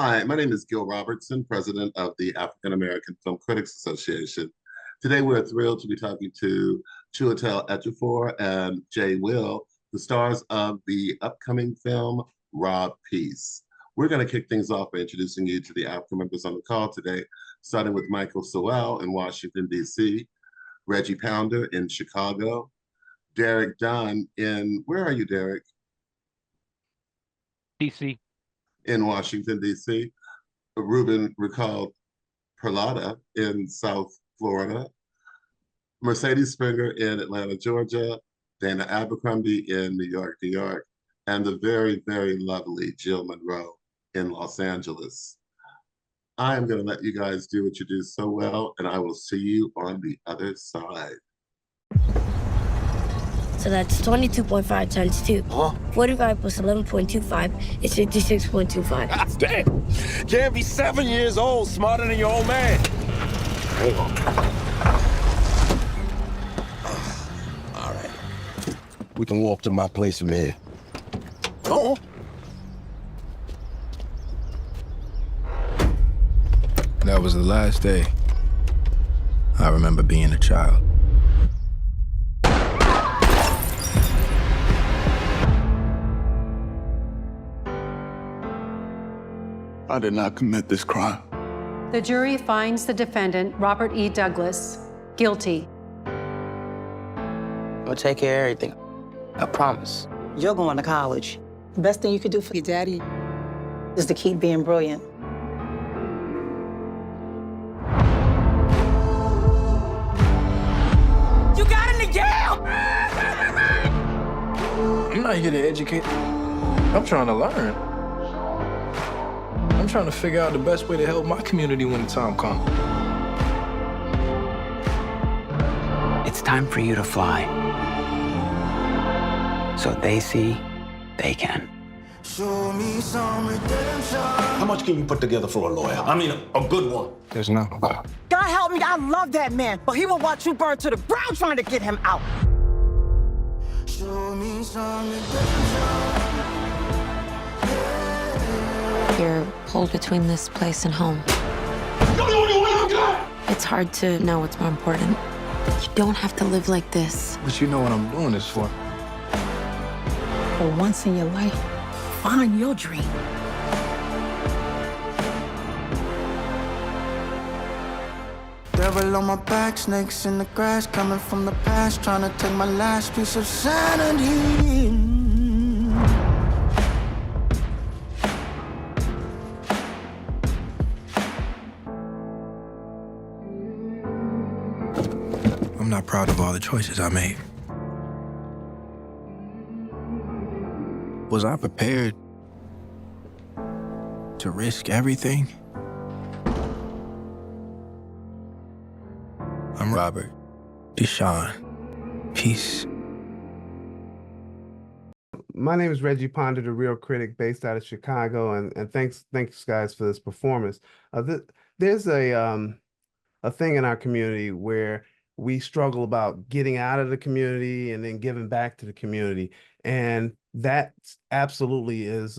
Hi, my name is Gil Robertson, president of the African American Film Critics Association. Today, we're thrilled to be talking to Chiwetel Ejiofor and Jay Will, the stars of the upcoming film Rob Peace. We're going to kick things off by introducing you to the African members on the call today, starting with Michael Sewell in Washington, D.C., Reggie Pounder in Chicago, Derek Dunn in, where are you, Derek? DC. In Washington, D.C., Ruben Recall Perlada in South Florida, Mercedes Springer in Atlanta, Georgia, Dana Abercrombie in New York, New York, and the very, very lovely Jill Monroe in Los Angeles. I am going to let you guys do what you do so well, and I will see you on the other side. So that's 22.5 times 2. Huh? 45 plus 11.25 is 56.25. Damn! Can't be 7 years old, smarter than your old man. Hang on. All right. We can walk to my place from here. Oh! That was the last day I remember being a child. I did not commit this crime. The jury finds the defendant, Robert E. Douglas, guilty. We'll take care of everything. I promise. You're going to college. The best thing you could do for your daddy is to keep being brilliant. You got into jail! I'm not here to educate. I'm trying to learn. I'm trying to figure out the best way to help my community when the time comes. It's time for you to fly. So they see, they can. Show me some redemption. How much can you put together for a lawyer? I mean, a good one. There's no. God help me, I love that man, but he will watch you burn to the ground trying to get him out. Show me some redemption. You're pulled between this place and home. It's hard to know what's more important. You don't have to live like this. But you know what I'm doing this for. For once in your life, find your dream. Devil on my back, snakes in the grass, coming from the past, trying to take my last piece of sanity. I'm not proud of all the choices I made. Was I prepared to risk everything? I'm Robert Deshawn. Peace. My name is Reggie Pounder, the Real Critic based out of Chicago, and thanks guys for this performance. There's a thing in our community where we struggle about getting out of the community and then giving back to the community, and that absolutely is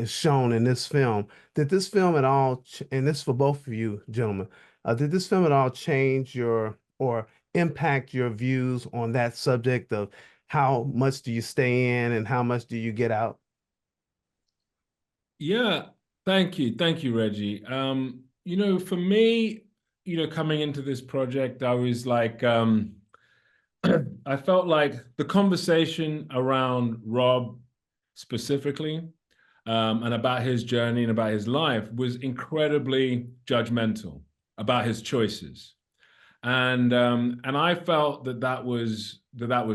shown in this film. Did this film at all, and this is for both of you gentlemen, did this film at all change your or impact your views on that subject of how much do you stay in and how much do you get out? Yeah, thank you, Reggie. You know, for me, you know, coming into this project, I was like, I felt like the conversation around Rob specifically and about his journey and about his life was incredibly judgmental about his choices. And I felt that was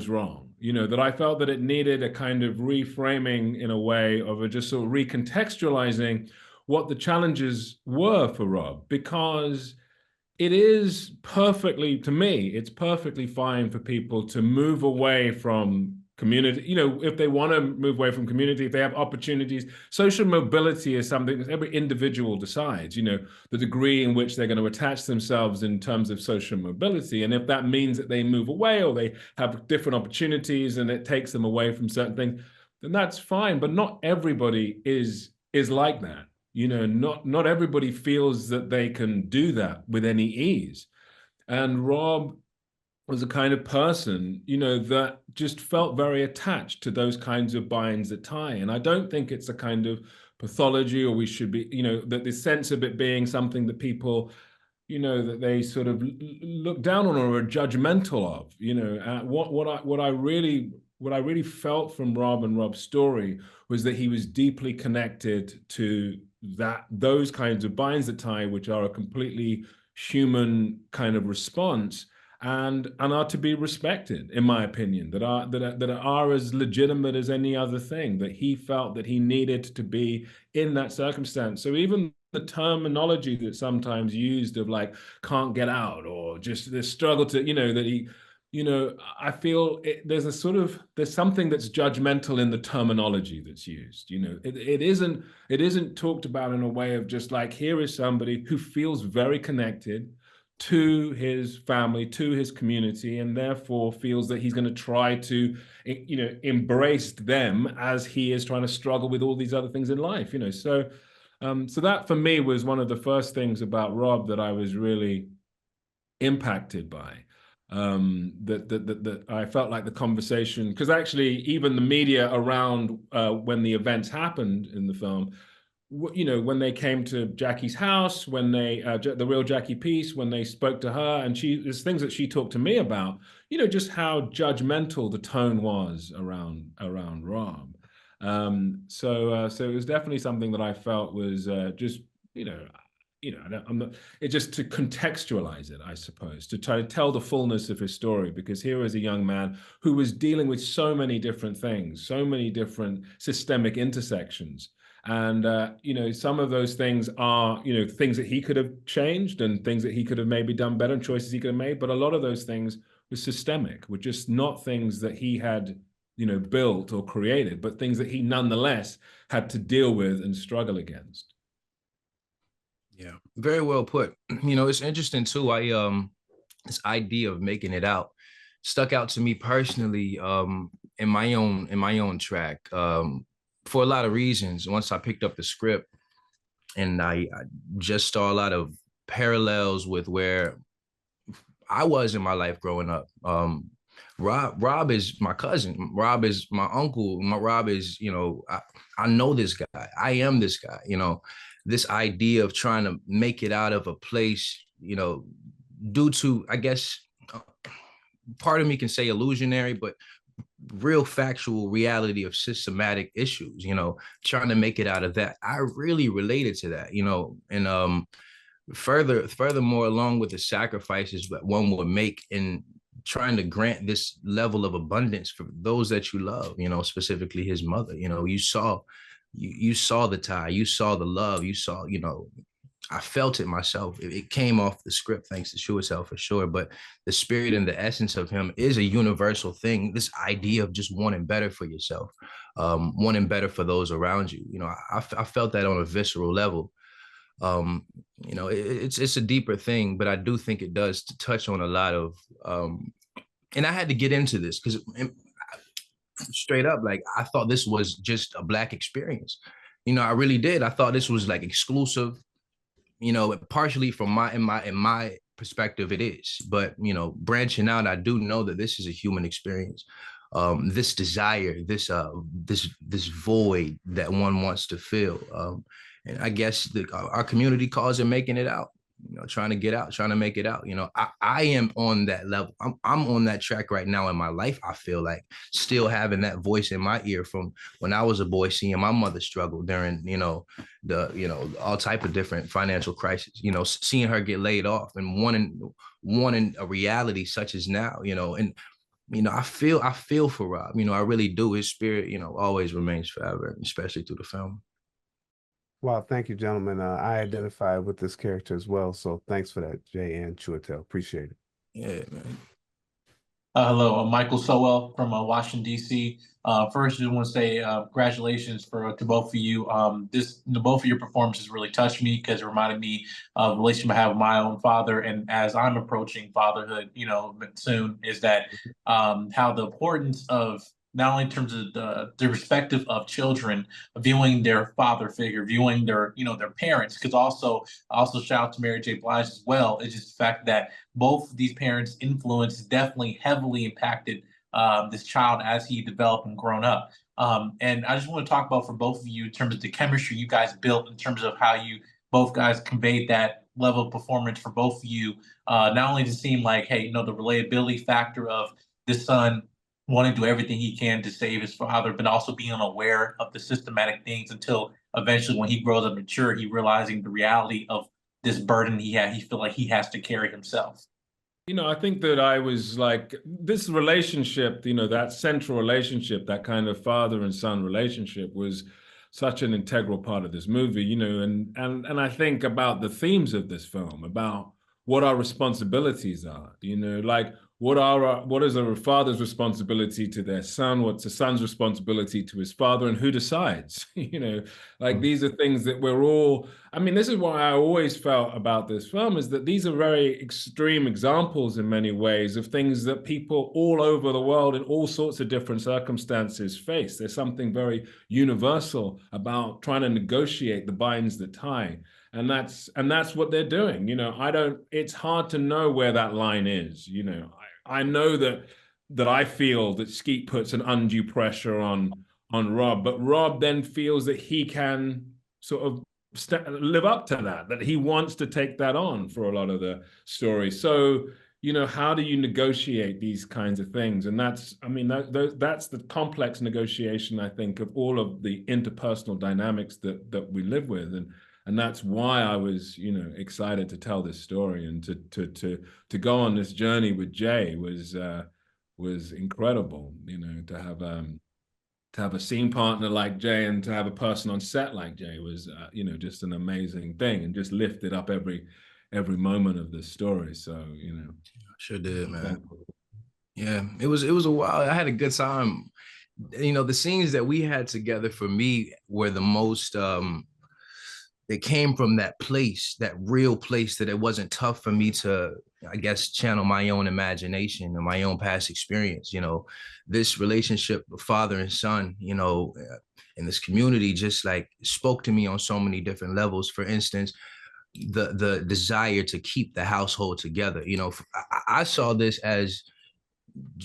wrong, you know, that I felt that it needed a kind of reframing in a way of a just sort of recontextualizing what the challenges were for Rob, because it is perfectly, to me, it's perfectly fine for people to move away from community, you know, if they want to move away from community, if they have opportunities. Social mobility is something that every individual decides, you know, the degree in which they're going to attach themselves in terms of social mobility. And if that means that they move away or they have different opportunities and it takes them away from certain things, then that's fine. But not everybody is like that. not everybody feels that they can do that with any ease. And Rob was a kind of person, that just felt very attached to those kinds of binds that tie. And I don't think it's a kind of pathology, or we should be, that the sense of it being something that people, that they sort of look down on or are judgmental of. What I really felt from Rob and Rob's story was that he was deeply connected to those kinds of binds that tie, which are a completely human kind of response, and are to be respected, in my opinion, that are as legitimate as any other thing, that he felt that he needed to be in that circumstance. So even the terminology that's sometimes used of like can't get out, or just the struggle to, that he, I feel there's something that's judgmental in the terminology that's used. It isn't talked about in a way of just like, here is somebody who feels very connected to his family, to his community, and therefore feels that he's going to try to, embrace them as he is trying to struggle with all these other things in life. So that for me was one of the first things about Rob that I was really impacted by. That I felt like the conversation, because actually even the media around when the events happened in the film, when they came to Jackie's house, when they the real Jackie Peace, when they spoke to her, and there's things that she talked to me about, just how judgmental the tone was around Rob. So it was definitely something that I felt was just, it's just to contextualize it, I suppose, to try to tell the fullness of his story, because here is a young man who was dealing with so many different things, so many different systemic intersections. And, some of those things are, things that he could have changed and things that he could have maybe done better and choices he could have made. But a lot of those things were systemic, were just not things that he had, built or created, but things that he nonetheless had to deal with and struggle against. Yeah, very well put. It's interesting too. This idea of making it out stuck out to me personally in my own track for a lot of reasons. Once I picked up the script, and I just saw a lot of parallels with where I was in my life growing up. Rob is my cousin. Rob is my uncle. Rob is, I know this guy. I am this guy. This idea of trying to make it out of a place, due to, I guess, part of me can say illusionary, but real factual reality of systematic issues, trying to make it out of that. I really related to that, and furthermore, along with the sacrifices that one would make in trying to grant this level of abundance for those that you love, specifically his mother. You saw the tie, you saw the love, you saw, I felt it myself. It came off the script, thanks to Chiwetel for sure. But the spirit and the essence of him is a universal thing. This idea of just wanting better for yourself, wanting better for those around you. I felt that on a visceral level. It's a deeper thing, but I do think it does touch on a lot of, and I had to get into this because straight up, like, I thought this was just a Black experience. I really did. I thought this was like exclusive, partially from in my perspective, it is. But, branching out, I do know that this is a human experience. This desire, this void that one wants to feel. And I guess our community calls it making it out, trying to get out, trying to make it out. I am on that level. I'm on that track right now in my life. I feel like still having that voice in my ear from when I was a boy, seeing my mother struggle during, all type of different financial crises, seeing her get laid off and wanting a reality such as now, and, I feel for Rob, I really do. His spirit, always remains forever, especially through the film. Wow, thank you, gentlemen. I identify with this character as well, so thanks for that, Jay and Chiwetel. Appreciate it. Yeah, man. Hello, I'm Michael Sowell from Washington, D.C. First, I just want to say congratulations to both of you. Both of your performances really touched me because it reminded me of the relationship I have with my own father. And as I'm approaching fatherhood, soon, is that how the importance of not only in terms of the perspective of children viewing their father figure, viewing their, their parents, because also shout out to Mary J. Blige as well. It's just the fact that both of these parents' influence definitely heavily impacted this child as he developed and grown up. And I just want to talk about for both of you in terms of the chemistry you guys built, in terms of how you both guys conveyed that level of performance for both of you. Not only to seem like, hey, the relatability factor of this son wanting to do everything he can to save his father, but also being unaware of the systematic things until eventually when he grows up mature, he realizing the reality of this burden he feel like he has to carry himself. I think that I was like, this relationship, that central relationship, that kind of father and son relationship was such an integral part of this movie, and I think about the themes of this film, about what our responsibilities are, like what is a father's responsibility to their son, what's a son's responsibility to his father, and who decides, like these are things that we're all, this is what I always felt about this film, is that these are very extreme examples in many ways of things that people all over the world in all sorts of different circumstances face. There's something very universal about trying to negotiate the binds that tie. And that's what they're doing. It's hard to know where that line is. I know that I feel that Skeet puts an undue pressure on Rob, but Rob then feels that he can sort of live up to that he wants to take that on for a lot of the story. So, how do you negotiate these kinds of things? And that's the complex negotiation, I think, of all of the interpersonal dynamics that we live with. And that's why I was, excited to tell this story and to go on this journey with Jay was incredible. To have a scene partner like Jay and to have a person on set like Jay was, just an amazing thing, and just lifted up every moment of this story. So, sure did, man. Yeah, it was a while. I had a good time. The scenes that we had together for me were the most. It came from that place, that real place, that it wasn't tough for me to, I guess, channel my own imagination and my own past experience. This relationship of father and son, in this community just like spoke to me on so many different levels. For instance, the desire to keep the household together. I saw this as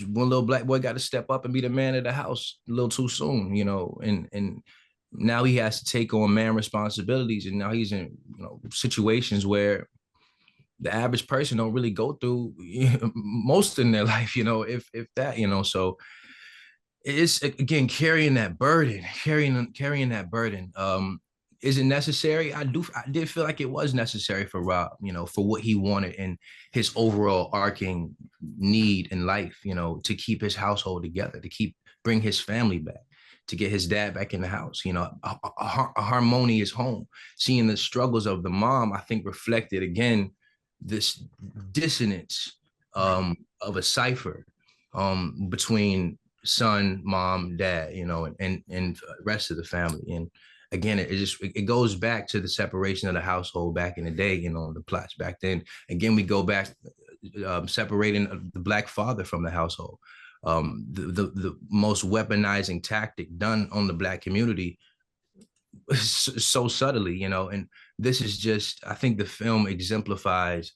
one little black boy got to step up and be the man of the house a little too soon, and now he has to take on man responsibilities, and now he's in situations where the average person don't really go through most in their life, if that, so it's, again, carrying that burden. Is it necessary? I did feel like it was necessary for Rob, for what he wanted and his overall arcing need in life, to keep his household together, to bring his family back, to get his dad back in the house, a harmonious home. Seeing the struggles of the mom, I think, reflected, again, this dissonance of a cipher between son, mom, dad, and the rest of the family. And again, it goes back to the separation of the household back in the day, the plots back then. Again, we go back separating the Black father from the household. The most weaponizing tactic done on the Black community so subtly, and this is just, I think the film exemplifies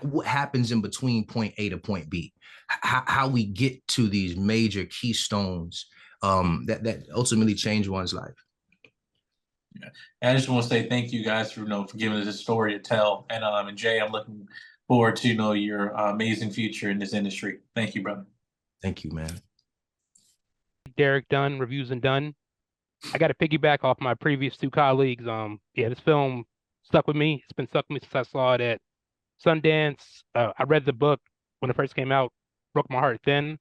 what happens in between point A to point B, how we get to these major keystones that ultimately change one's life. Yeah. And I just want to say thank you guys for giving us this story to tell. And Jay, I'm looking forward to your amazing future in this industry. Thank you, brother. Thank you, man. Derek Dunn, Reviews and Dunn. I got to piggyback off my previous two colleagues. This film stuck with me. It's been stuck with me since I saw it at Sundance. I read the book when it first came out, broke my heart then.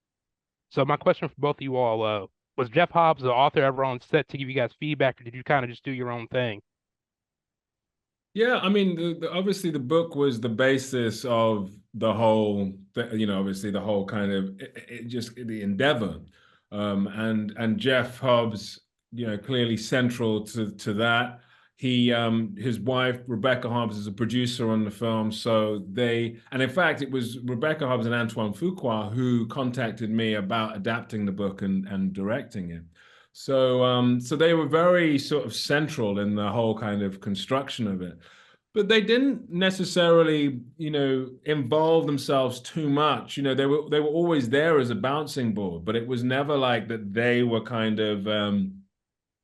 So my question for both of you all, was Jeff Hobbs, the author, ever on set to give you guys feedback, or did you kind of just do your own thing? Yeah, obviously the book was the basis of the whole, obviously the whole kind of just the endeavor, and Jeff Hobbs, clearly central to that. his wife, Rebecca Hobbs, is a producer on the film. So and in fact, it was Rebecca Hobbs and Antoine Fuqua who contacted me about adapting the book and directing it. So they were very sort of central in the whole kind of construction of it. But they didn't necessarily, involve themselves too much. They were always there as a bouncing board, but it was never like that they were kind of,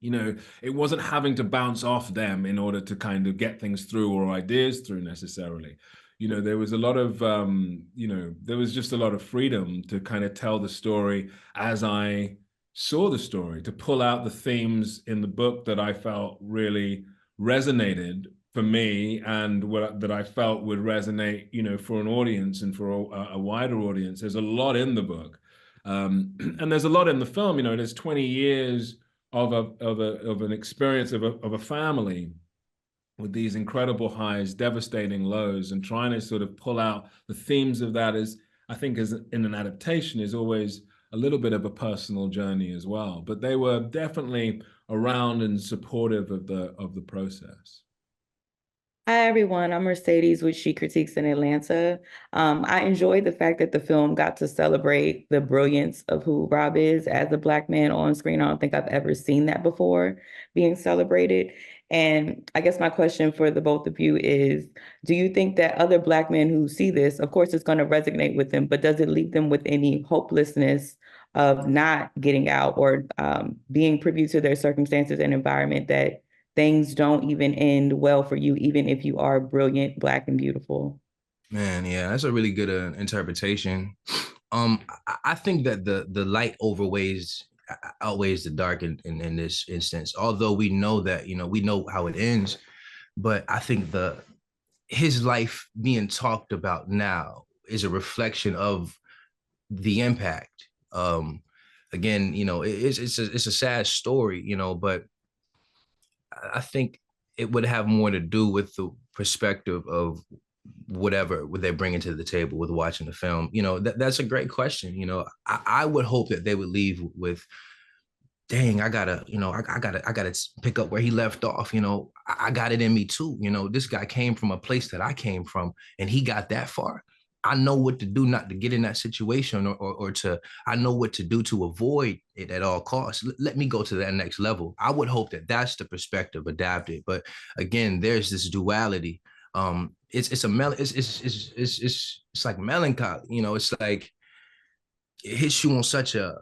it wasn't having to bounce off them in order to kind of get things through or ideas through necessarily. There was a lot of, there was just a lot of freedom to kind of tell the story as I saw the story, to pull out the themes in the book that I felt really resonated for me and that I felt would resonate, for an audience and for a wider audience. There's a lot in the book, and there's a lot in the film. There's 20 years of an experience of a family with these incredible highs, devastating lows, and trying to sort of pull out the themes of that is, I think, as in an adaptation, is always a little bit of a personal journey as well. But they were definitely around and supportive of the process. Hi, everyone. I'm Mercedes with She Critiques in Atlanta. I enjoyed the fact that the film got to celebrate the brilliance of who Rob is as a Black man on screen. I don't think I've ever seen that before being celebrated. And I guess my question for the both of you is, do you think that other Black men who see this, of course, it's going to resonate with them, but does it leave them with any hopelessness of not getting out or being privy to their circumstances and environment, that things don't even end well for you, even if you are brilliant, Black, and beautiful? Man, yeah, that's a really good interpretation. I think that the light outweighs the dark in this instance. Although we know that, we know how it ends, but I think his life being talked about now is a reflection of the impact. Again, it's a sad story, but I think it would have more to do with the perspective of whatever they're bringing to the table with watching the film. That's a great question. I would hope that they would leave with, dang, I gotta pick up where he left off. I got it in me too. This guy came from a place that I came from, and he got that far. I know what to do not to get in that situation, or I know what to do to avoid it at all costs. Let me go to that next level. I would hope that that's the perspective adapted. But again, there's this duality. It's like melancholy. It's like it hits you on such a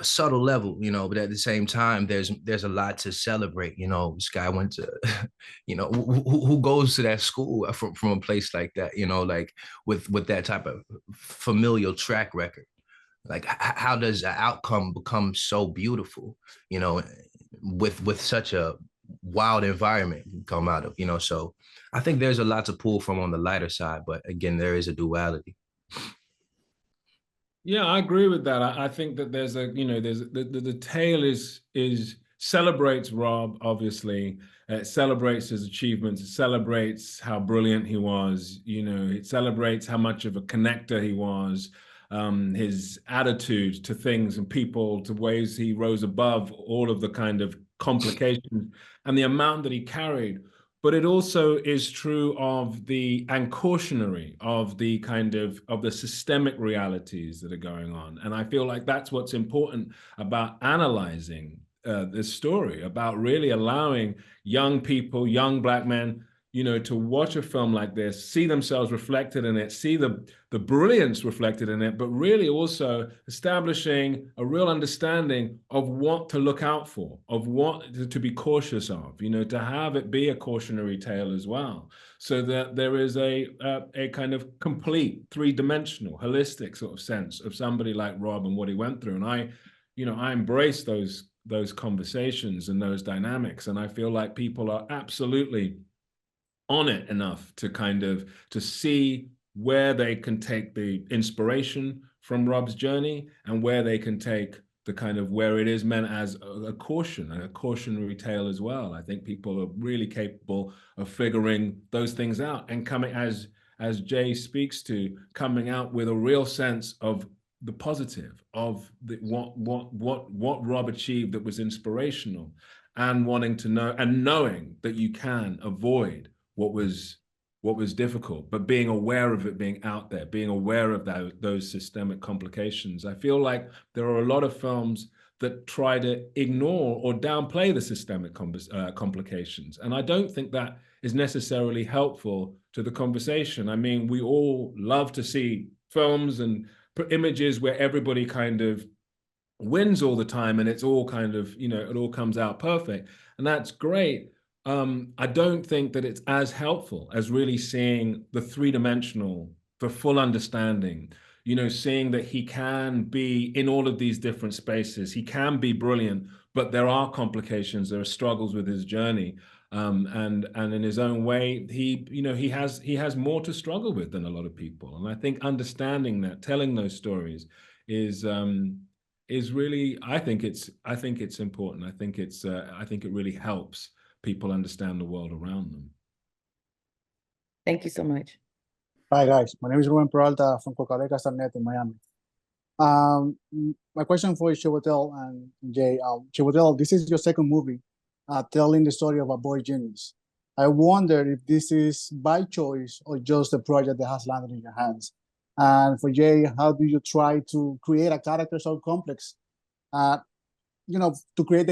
subtle level, but at the same time, there's a lot to celebrate. This guy went to, who goes to that school from a place like that, like with that type of familial track record. Like, how does the outcome become so beautiful, with such a wild environment come out of, so I think there's a lot to pull from on the lighter side, but again, there is a duality. Yeah, I agree with that. I think that there's the tale is celebrates Rob, obviously. It celebrates his achievements. It celebrates how brilliant he was. It celebrates how much of a connector he was, his attitude to things and people, to ways he rose above all of the kind of complications and the amount that he carried. But it also is true and cautionary of the kind of the systemic realities that are going on. And I feel like that's what's important about analyzing this story, about really allowing young people, young Black men, to watch a film like this, see themselves reflected in it, see the brilliance reflected in it, but really also establishing a real understanding of what to look out for, of what to be cautious of, to have it be a cautionary tale as well, so that there is a kind of complete, three-dimensional, holistic sort of sense of somebody like Rob and what he went through. And I embrace those conversations and those dynamics, and I feel like people are absolutely on it enough to see where they can take the inspiration from Rob's journey and where they can take the kind of where it is meant as a caution and a cautionary tale as well. I think people are really capable of figuring those things out and coming, as Jay speaks to, coming out with a real sense of the positive, of what Rob achieved that was inspirational. and wanting to know and knowing that you can avoid what was difficult, but being aware of it being out there, being aware of those systemic complications. I feel like there are a lot of films that try to ignore or downplay the systemic complications. And I don't think that is necessarily helpful to the conversation. I mean, we all love to see films and images where everybody kind of wins all the time and it's all kind of, it all comes out perfect. And that's great. I don't think that it's as helpful as really seeing the three-dimensional, the full understanding, seeing that he can be in all of these different spaces. He can be brilliant, but there are complications, there are struggles with his journey. And in his own way, he has more to struggle with than a lot of people. And I think understanding that, telling those stories is really, I think it's important. I think it really helps people understand the world around them. Thank you so much. Hi guys, my name is Ruben Peralta from Coca-Cola Castanet in Miami. My question for Chiwetel and Jay. Chiwetel, this is your second movie telling the story of a boy genius. I wonder if this is by choice or just a project that has landed in your hands. And for Jay, how do you try to create a character so complex, to create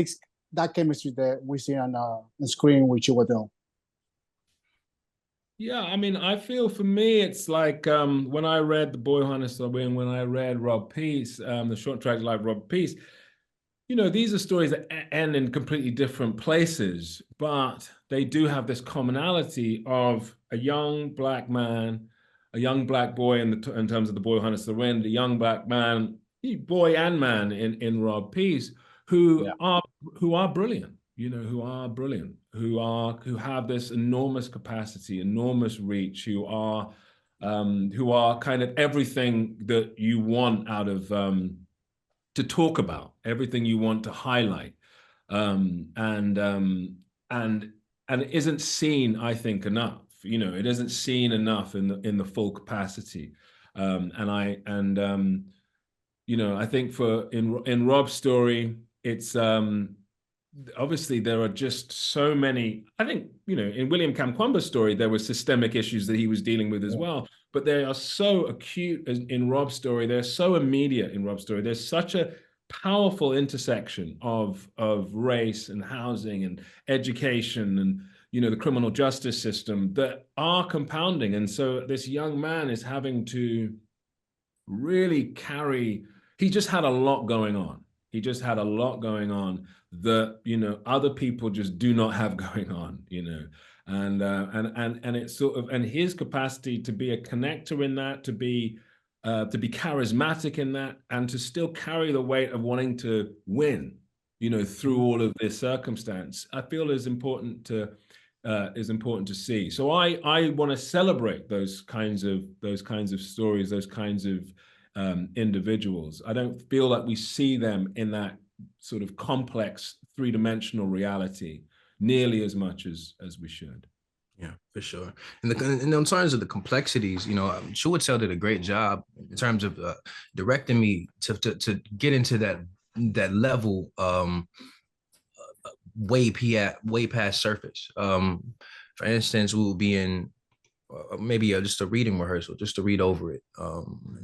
that chemistry that we see on the screen with Chiwetel? Yeah, I mean, I feel for me, it's like when I read The Boy Who Hunted the Wind, when I read Rob Peace, the short tragic life of Rob Peace, these are stories that end in completely different places, but they do have this commonality of a young black man, a young black boy in terms of The Boy Who Hunted the Wind, a young black man, boy and man in Rob Peace, who are brilliant. Who are brilliant, who have this enormous capacity, enormous reach, who are kind of everything that you want out of to talk about, everything you want to highlight, and it isn't seen, I think, enough. It isn't seen enough in the full capacity, I think in Rob's story, it's obviously there are just so many. I think in William Kamkwamba's story there were systemic issues that he was dealing with as well, but they are so acute in Rob's story. They're so immediate in Rob's story. There's such a powerful intersection of race and housing and education and the criminal justice system that are compounding. And so this young man is having to really carry. He just had a lot going on. That other people just do not have going on, and it's sort of, and his capacity to be a connector in that, to be charismatic in that, and to still carry the weight of wanting to win, through all of this circumstance, I feel is important to see. So I want to celebrate those kinds of stories, those kinds of individuals. I don't feel like we see them in that sort of complex three-dimensional reality nearly as much as we should. Yeah, for sure. And in terms of the complexities, Chiwetel did a great job in terms of directing me to get into that level way past surface. For instance, we will be in maybe just a reading rehearsal, just to read over it.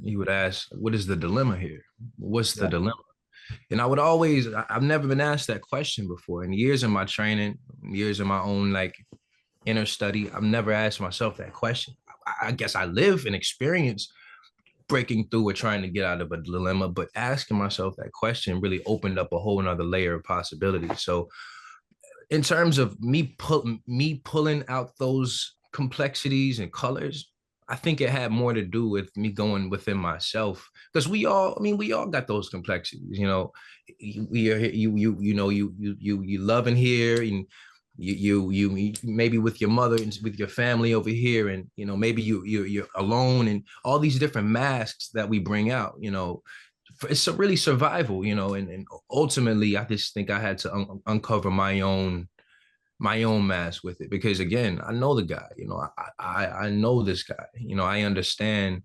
He would ask, "What is the dilemma here? What's the dilemma?" And I've never been asked that question before. In years of my training, years of my own inner study, I've never asked myself that question. I guess I live and experience breaking through or trying to get out of a dilemma, but asking myself that question really opened up a whole nother layer of possibility. So in terms of me pulling out those complexities and colors, I think it had more to do with me going within myself, because we all got those complexities. You love in here, and you maybe with your mother and with your family over here, and maybe you're alone, and all these different masks that we bring out. It's really survival. And ultimately, I just think I had to uncover my own mask with it, because again, I know the guy, I know this guy, I understand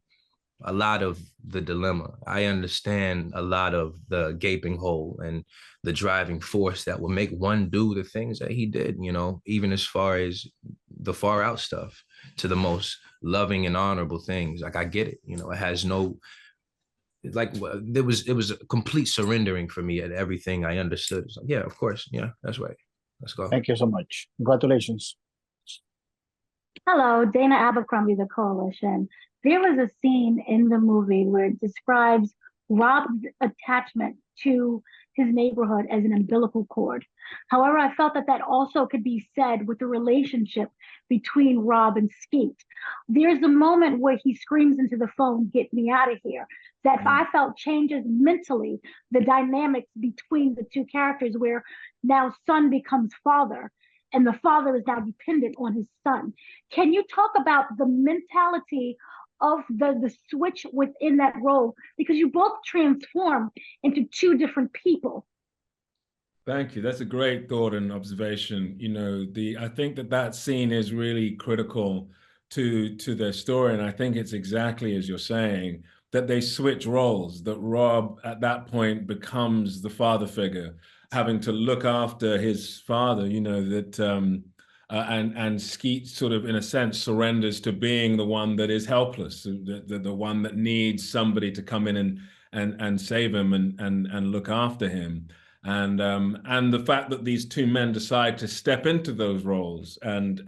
a lot of the dilemma. I understand a lot of the gaping hole and the driving force that would make one do the things that he did, you know, even as far as the far out stuff to the most loving and honorable things. Like, I get it, you know, it has no, like, it was a complete surrendering for me at everything I understood. It's like, yeah, of course. Yeah, that's right. Let's go. Thank you so much. Congratulations. Hello, Dana Abercrombie, The Coalition. There was a scene in the movie where it describes Rob's attachment to his neighborhood as an umbilical cord. However, I felt that that also could be said with the relationship between Rob and Skeet. There's a moment where he screams into the phone, "Get me out of here," that I felt changes mentally the dynamics between the two characters, where now son becomes father and the father is now dependent on his son. Can you talk about the mentality of the switch within that role? Because you both transform into two different people. Thank you. That's a great thought and observation. You know, I think that scene is really critical to their story. And I think it's exactly as you're saying, that they switch roles, that Rob at that point becomes the father figure, having to look after his father, you know, that and Skeet sort of, in a sense, surrenders to being the one that is helpless, the one that needs somebody to come in and save him and look after him. And the fact that these two men decide to step into those roles and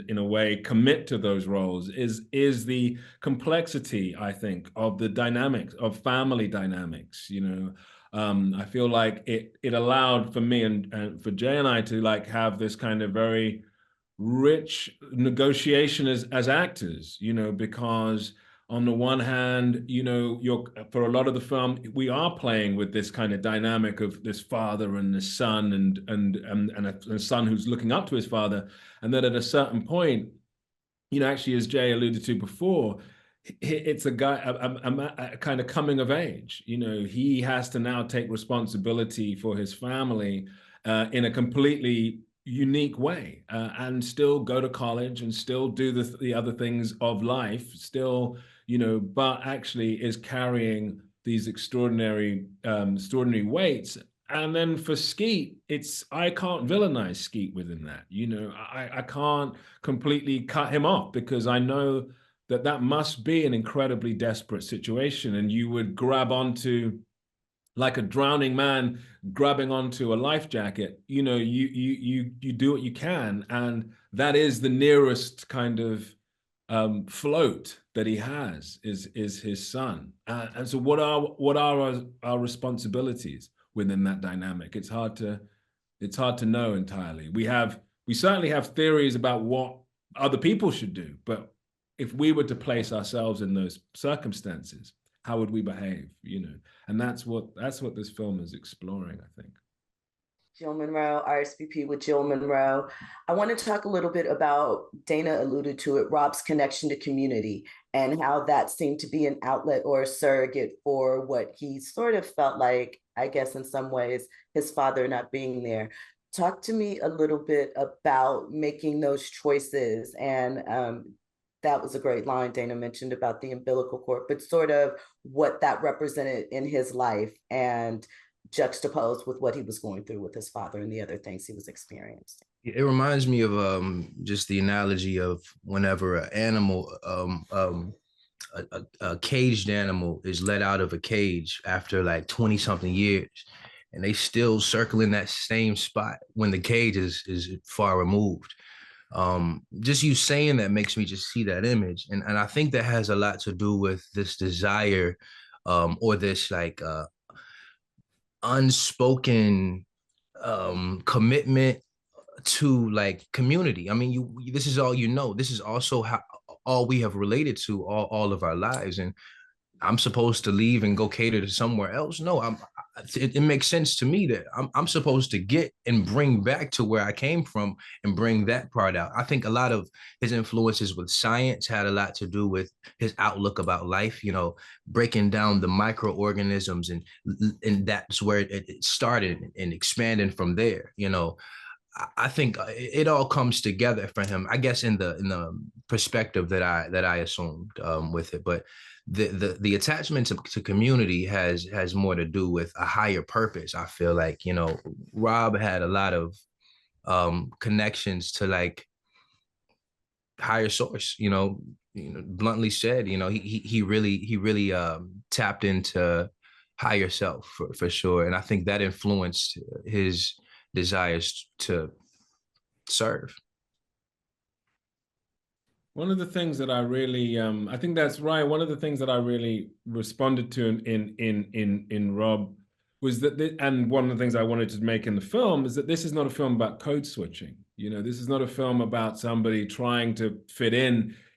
in a way commit to those roles is the complexity, I think, of the dynamics of family dynamics. You know, I feel like it allowed for me and for Jay and I to like have this kind of very rich negotiation as actors, you know, because on the one hand, you know, for a lot of the film, we are playing with this kind of dynamic of this father and this son and a son who's looking up to his father. And then at a certain point, you know, actually, as Jay alluded to before, it's a guy, a kind of coming of age. You know, he has to now take responsibility for his family in a completely unique way and still go to college and still do the other things of life, still, you know, but actually is carrying these extraordinary weights. And then for Skeet, I can't villainize Skeet within that. You know, I can't completely cut him off because I know that must be an incredibly desperate situation. And you would grab onto, like a drowning man grabbing onto a life jacket, you know, you do what you can. And that is the nearest kind of float that he has is his son. And so what are our responsibilities within that dynamic? It's hard to know entirely. We certainly have theories about what other people should do, but if we were to place ourselves in those circumstances, how would we behave, you know? And that's what this film is exploring, I think. Jill Monroe, RSVP with Jill Monroe. I want to talk a little bit about, Dana alluded to it, Rob's connection to community and how that seemed to be an outlet or a surrogate for what he sort of felt like, I guess in some ways, his father not being there. Talk to me a little bit about making those choices. And that was a great line Dana mentioned about the umbilical cord, but sort of what that represented in his life and juxtaposed with what he was going through with his father and the other things he was experiencing. It reminds me of just the analogy of whenever an animal, a caged animal is let out of a cage after like 20 something years, and they still circle in that same spot when the cage is far removed. Just you saying that makes me just see that image. And I think that has a lot to do with this desire or this like unspoken commitment to like community. I mean, this is all you know. This is also how all we have related to all of our lives. And I'm supposed to leave and go cater to somewhere else. No, it makes sense to me that I'm supposed to get and bring back to where I came from and bring that part out. I think a lot of his influences with science had a lot to do with his outlook about life, you know, breaking down the microorganisms and that's where it started and expanding from there. You know, I think it all comes together for him, I guess, in the perspective that I assumed with it. But the attachment to community has more to do with a higher purpose. I feel like, you know, Rob had a lot of connections to like higher source, bluntly said, he really tapped into higher self for sure. And I think that influenced his desires to serve. One of the things that I really, I think that's right. One of the things that I really responded to in Rob was that, and one of the things I wanted to make in the film is that this is not a film about code switching. This is not a film about somebody trying to fit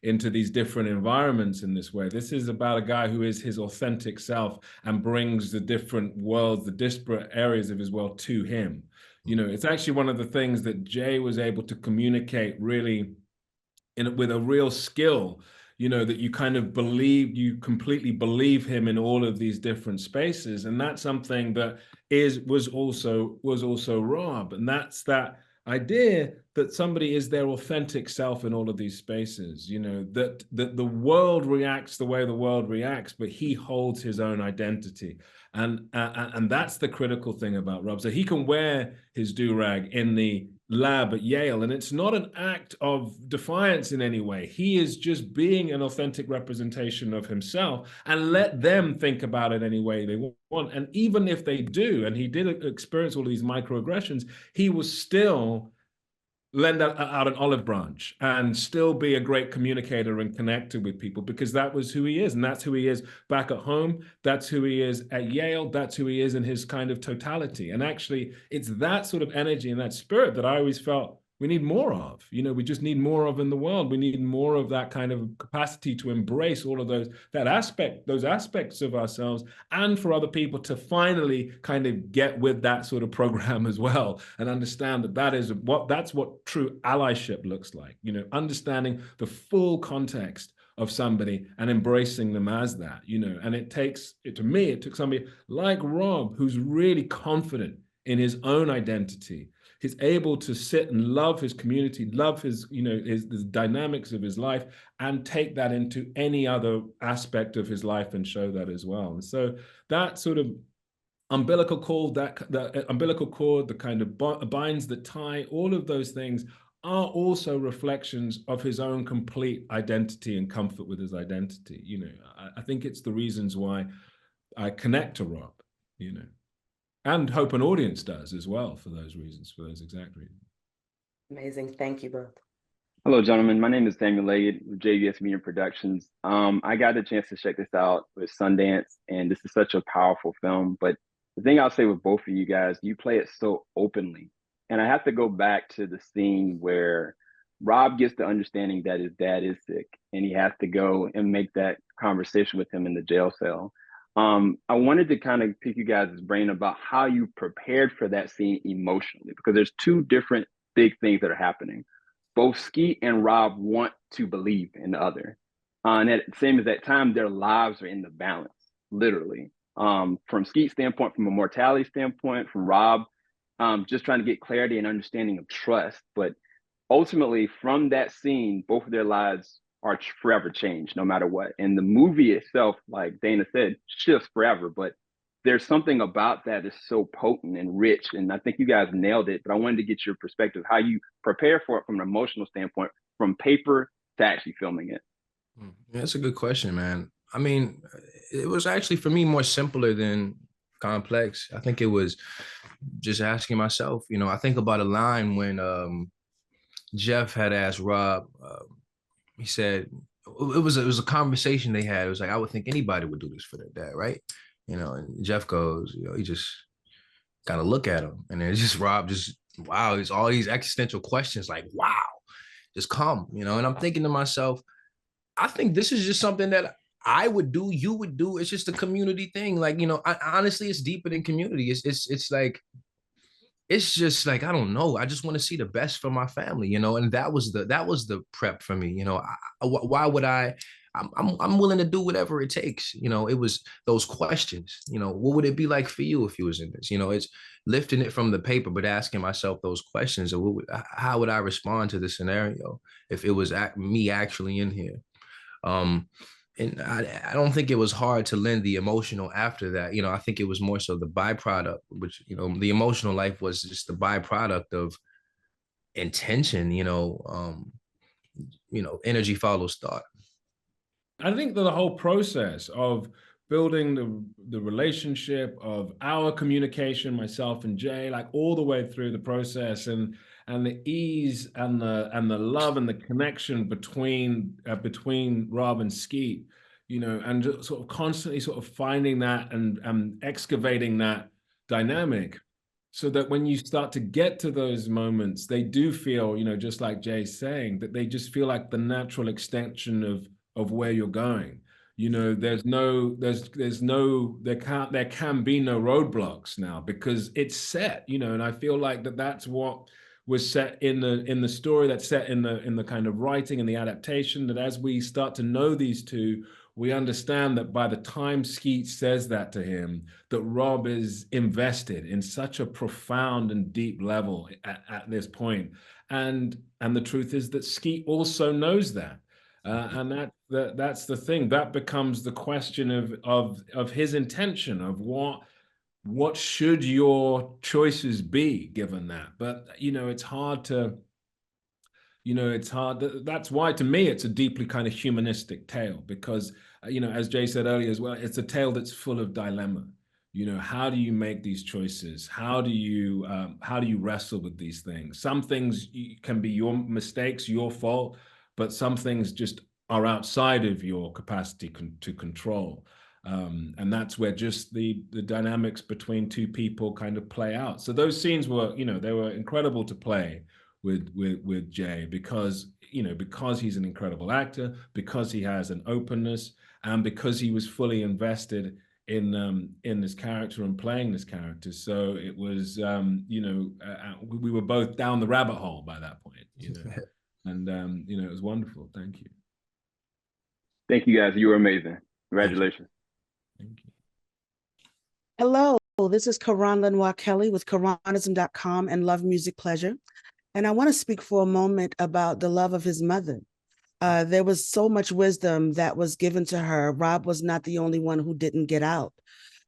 into these different environments in this way. This is about a guy who is his authentic self and brings the different worlds, the disparate areas of his world to him. It's actually one of the things that Jay was able to communicate really with a real skill, that you kind of you completely believe him in all of these different spaces. And that's something that was also Rob. And that's that idea that somebody is their authentic self in all of these spaces, that the world reacts the way the world reacts, but he holds his own identity. And that's the critical thing about Rob. So he can wear his do-rag in the lab at Yale, and it's not an act of defiance in any way. He is just being an authentic representation of himself, and let them think about it any way they want. And even if they do, and he did experience all these microaggressions, he was still lend out an olive branch and still be a great communicator and connector with people, because that was who he is. And that's who he is back at home. That's who he is at Yale. That's who he is in his kind of totality. And actually, it's that sort of energy and that spirit that I always felt we need more of. We just need more of in the world. We need more of that kind of capacity to embrace all of those aspects of ourselves, and for other people to finally kind of get with that sort of program as well, and understand that that's what true allyship looks like. Understanding the full context of somebody and embracing them as that. And it took somebody like Rob, who's really confident in his own identity. He's able to sit and love his community, love his dynamics of his life, and take that into any other aspect of his life and show that as well. And so that sort of umbilical cord, the kind of binds that tie, all of those things are also reflections of his own complete identity and comfort with his identity. I think it's the reasons why I connect to Rob, and hope an audience does as well, for those reasons, for those exact reasons. Amazing. Thank you both. Hello, gentlemen. My name is Samuel Leggett with JVS Media Productions. I got a chance to check this out with Sundance, and this is such a powerful film. But the thing I'll say with both of you guys, you play it so openly. And I have to go back to the scene where Rob gets the understanding that his dad is sick, and he has to go and make that conversation with him in the jail cell. I wanted to kind of pick you guys' brain about how you prepared for that scene emotionally, because there's two different big things that are happening. Both Skeet and Rob want to believe in the other. And at the same as that time, their lives are in the balance, literally. From Skeet's standpoint, from a mortality standpoint, from Rob, just trying to get clarity and understanding of trust. But ultimately, from that scene, both of their lives are forever changed, no matter what. And the movie itself, like Dana said, shifts forever. But there's something about that that's so potent and rich. And I think you guys nailed it. But I wanted to get your perspective, how you prepare for it from an emotional standpoint, from paper to actually filming it. Yeah, that's a good question, man. I mean, it was actually, for me, more simpler than complex. I think it was just asking myself, I think about a line when Jeff had asked Rob, he said, it was a conversation they had. It was like, I would think anybody would do this for their dad, right? And Jeff goes, he just kind of look at him. And then just Rob wow, it's all these existential questions, like, wow, just come, and I'm thinking to myself, I think this is just something that I would do, you would do. It's just a community thing. Like, honestly, it's deeper than community. It's like, it's just like, I don't know. I just want to see the best for my family, and that was the prep for me. Why would I I'm willing to do whatever it takes. You know, it was those questions. You know, what would it be like for you if you was in this? You know, it's lifting it from the paper, but asking myself those questions of how would I respond to the scenario if it was me actually in here. And I don't think it was hard to lend the emotional after that. You know, I think it was more so the byproduct, which, you know, the emotional life was just the byproduct of intention. Energy follows thought. I think that the whole process of building the relationship of our communication, myself and Jay, like all the way through the process, and the ease and the love and the connection between Rob and Skeet, you know, and just sort of constantly sort of finding that and excavating that dynamic, so that when you start to get to those moments, they do feel, you know, just like Jay's saying, that they just feel like the natural extension of where you're going. You know, there can be no roadblocks now because it's set, you know, and I feel like that's what was set in the story, that's set in the kind of writing and the adaptation, that as we start to know these two, we understand that by the time Skeet says that to him, that Rob is invested in such a profound and deep level at this point. And the truth is that Skeet also knows that. And that's the thing. That becomes the question of his intention, of what should your choices be given that. But, you know, it's hard to, you know, it's hard. That's why, to me, it's a deeply kind of humanistic tale, because, you know, as Jay said earlier as well, it's a tale that's full of dilemma. You know, how do you make these choices? How do you wrestle with these things? Some things can be your mistakes, your fault, but some things just are outside of your capacity to control. And that's where just the dynamics between two people kind of play out. So those scenes were, you know, they were incredible to play with Jay, because, you know, because he's an incredible actor, because he has an openness, and because he was fully invested in this character and playing this character. So it was, you know, we were both down the rabbit hole by that point, you know. And you know, it was wonderful. Thank you. Thank you, guys. You were amazing. Congratulations. Thank you. Hello, this is Karan Lenoir Kelly with Karanism.com and Love Music Pleasure. And I want to speak for a moment about the love of his mother. There was so much wisdom that was given to her. Rob was not the only one who didn't get out.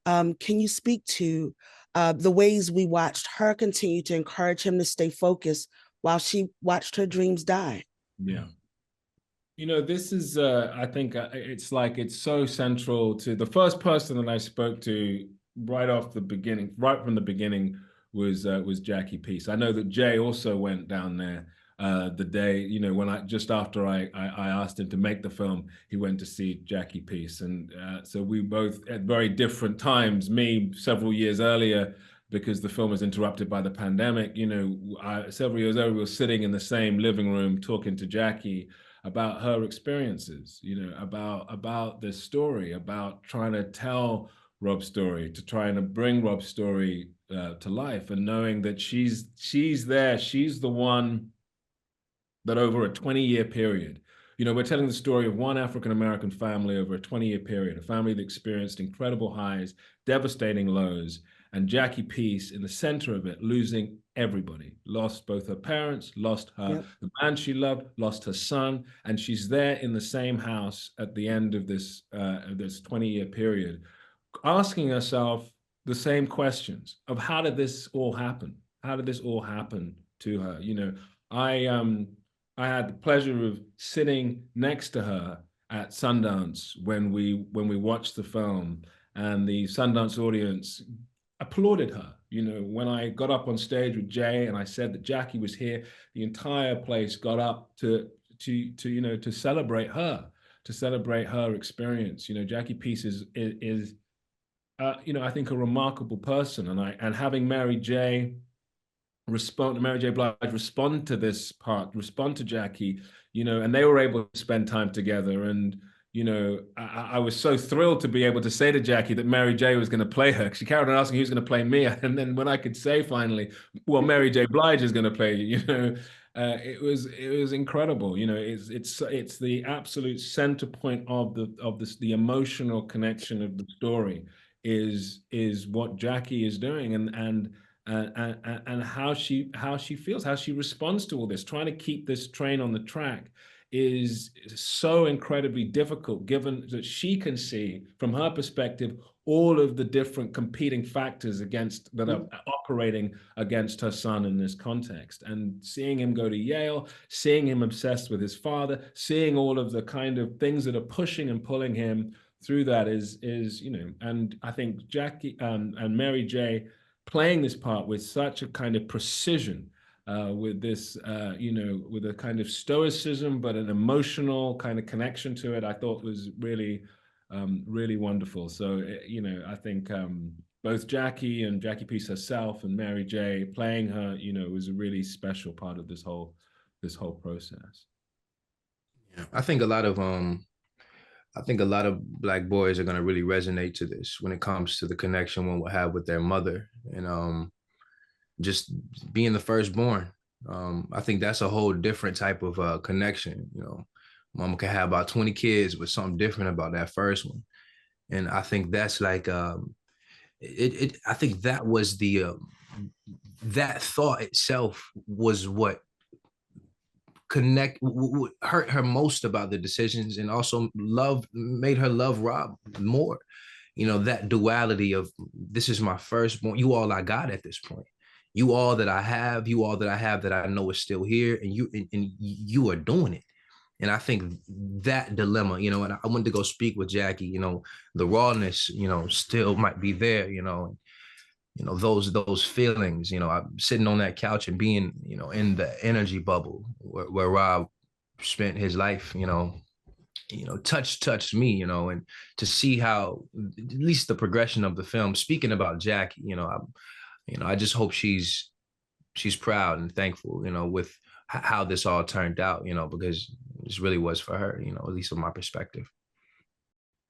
Can you speak to the ways we watched her continue to encourage him to stay focused while she watched her dreams die? Yeah. You know, this is, I think it's so central to the first person that I spoke to right from the beginning was Jackie Peace. I know that Jay also went down there the day, you know, when just after I asked him to make the film, he went to see Jackie Peace. And so we both at very different times, me several years earlier, because the film was interrupted by the pandemic, you know, several years earlier, we were sitting in the same living room talking to Jackie about her experiences, you know, about this story, about trying to tell Rob's story, to trying to bring Rob's story to life, and knowing that she's there, she's the one that over a 20-year period, you know, we're telling the story of one African-American family over a 20-year period, a family that experienced incredible highs, devastating lows, and Jackie Peace in the center of it, losing everybody, lost both her parents, lost her, the man she loved, lost her son, and she's there in the same house at the end of this 20-year period, asking herself the same questions of how did this all happen? How did this all happen to her? You know, I had the pleasure of sitting next to her at Sundance when we watched the film, and the Sundance audience applauded her. You know, when I got up on stage with Jay and I said that Jackie was here, the entire place got up to you know, to celebrate her experience. You know, Jackie Peace is you know, I think a remarkable person, and having Mary J. Blige respond to this part, respond to Jackie, you know, and they were able to spend time together. And, you know, I was so thrilled to be able to say to Jackie that Mary J was going to play her. She carried on asking who's going to play me, and then when I could say finally, well, Mary J. Blige is going to play you, you know, it was incredible. You know, it's the absolute center point of the emotional connection of the story is what Jackie is doing, and how she feels, how she responds to all this, trying to keep this train on the track is so incredibly difficult, given that she can see from her perspective all of the different competing factors that are operating against her son in this context. And seeing him go to Yale, seeing him obsessed with his father, seeing all of the kind of things that are pushing and pulling him through that is you know, and I think Jackie and Mary J playing this part with such a kind of precision, with this, you know, with a kind of stoicism, but an emotional kind of connection to it, I thought was really, really wonderful. So, you know, I think both Jackie and Jackie Peace herself and Mary J playing her, you know, was a really special part of this whole process. Yeah, I think a lot of Black boys are going to really resonate to this when it comes to the connection one will have with their mother, and just being the firstborn. I think that's a whole different type of connection. You know, mama can have about 20 kids with something different about that first one. And I think that's like, I think that was that thought itself was what hurt her most about the decisions, and also made her love Rob more. You know, that duality of, this is my firstborn, you all I got at this point. You all that I have, that I know is still here, and you are doing it. And I think that dilemma, you know, and I went to go speak with Jackie, you know, the rawness, you know, still might be there, you know, those feelings, you know, I'm sitting on that couch and being, you know, in the energy bubble where Rob spent his life, you know, touched me, you know, and to see how, at least the progression of the film, speaking about Jackie, you know, I just hope she's proud and thankful, you know, with how this all turned out, you know, because this really was for her, you know, at least from my perspective.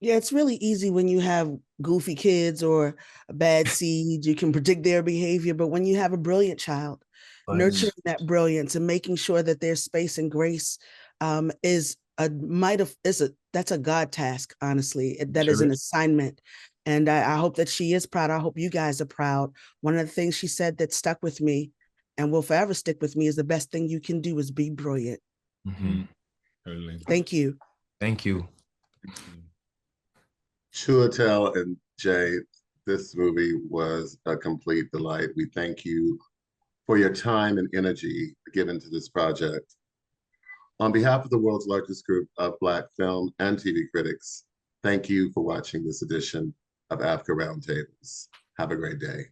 Yeah, it's really easy when you have goofy kids or a bad seed, you can predict their behavior. But when you have a brilliant child, nurturing that brilliance and making sure that there's space and grace that's a God task, honestly. That is an assignment. And I hope that she is proud. I hope you guys are proud. One of the things she said that stuck with me and will forever stick with me is the best thing you can do is be brilliant. Mm-hmm. Totally. Thank you. Thank you. Chiwetel and Jay, this movie was a complete delight. We thank you for your time and energy given to this project. On behalf of the world's largest group of Black film and TV critics, thank you for watching this edition of AAFCA Roundtables. Have a great day.